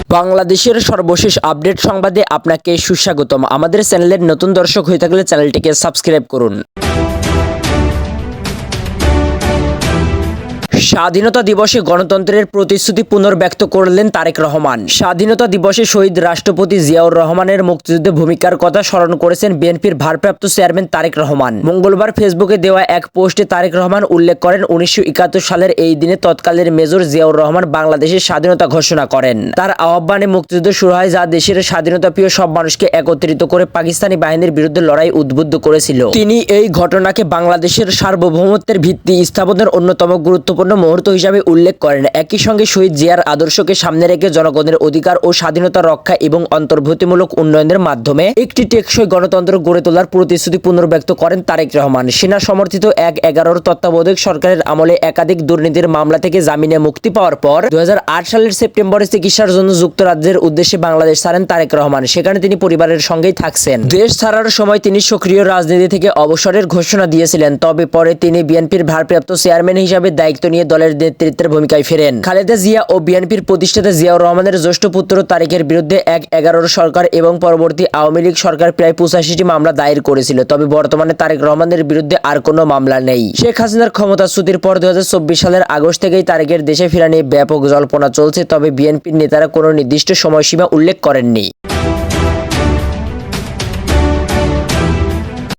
বাংলাদেশের সর্বশেষ আপডেট সংবাদে আপনাকে সুস্বাগতম। আমাদের চ্যানেলের নতুন দর্শক হয়ে থাকলে চ্যানেলটিকে সাবস্ক্রাইব করুন। স্বাধীনতা দিবসে গণতন্ত্রের প্রতিশ্রুতি পুনর্ব্যক্ত করলেন তারেক রহমান। স্বাধীনতা দিবসে শহীদ রাষ্ট্রপতি জিয়াউর রহমানের মুক্তিযুদ্ধে ভূমিকার কথা স্মরণ করেছেন বিএনপির ভারপ্রাপ্ত চেয়ারম্যান তারেক রহমান। মঙ্গলবার ফেসবুকে দেওয়া এক পোস্টে তারেক রহমান উল্লেখ করেন, 1971 সালের এই দিনে তৎকালীন মেজর জিয়াউর রহমান বাংলাদেশের স্বাধীনতা ঘোষণা করেন। তার আহ্বানে মুক্তিযুদ্ধ শুরু হয়, যা দেশের স্বাধীনতাপ্রিয় সব মানুষকে একত্রিত করে পাকিস্তানি বাহিনীর বিরুদ্ধে লড়াই উদ্বুদ্ধ করেছিল। তিনি এই ঘটনাকে বাংলাদেশের সার্বভৌমত্বের ভিত্তি স্থাপনের অন্যতম গুরুত্বপূর্ণ মুহূর্ত হিসাবে উল্লেখ করেন। একই সঙ্গে শহীদ জিয়ার আদর্শকে সামনে রেখে জনগণের অধিকার ও স্বাধীনতা রক্ষা এবং অন্তর্ভুক্তিমূলক উন্নয়নের মাধ্যমে একটি টেকসই গণতন্ত্র গড়ে তোলার প্রতিশ্রুতি পুনর্ব্যক্ত করেন তারেক রহমান। সেনা সমর্থিত 1/11 তত্ত্বাবধায়ক সরকারের আমলে একাধিক দুর্নীতির মামলা থেকে জামিনে মুক্তি পাওয়ার পর 2008 সালের সেপ্টেম্বরে চিকিৎসার জন্য যুক্তরাজ্যের উদ্দেশ্যে বাংলাদেশ ছাড়েন তারেক রহমান। সেখানে তিনি পরিবারের সঙ্গেই থাকছেন। দেশ ছাড়ার সময় তিনি সক্রিয় রাজনীতি থেকে অবসরের ঘোষণা দিয়েছিলেন, তবে পরে তিনি বিএনপির ভারপ্রাপ্ত চেয়ারম্যান হিসাবে দায়িত্ব নিয়ে দলের নেতৃত্বের ভূমিকায় ফেরেন। খালেদা জিয়া ও বিএনপির প্রতিষ্ঠাতা জিয়াউর রহমানের জ্যেষ্ঠ পুত্র তারেকের বিরুদ্ধে 1/11 সরকার এবং পরবর্তী আওয়ামী লীগ সরকার প্রায় 85টি মামলা দায়ের করেছিল, তবে বর্তমানে তারেক রহমানের বিরুদ্ধে আর কোনো মামলা নেই। শেখ হাসিনার ক্ষমতাচ্যুতির পর 2024 সালের আগস্ট থেকেই তারেকের দেশে ফেরা নিয়ে ব্যাপক জল্পনা চলছে, তবে বিএনপির নেতারা কোনো নির্দিষ্ট সময়সীমা উল্লেখ করেননি।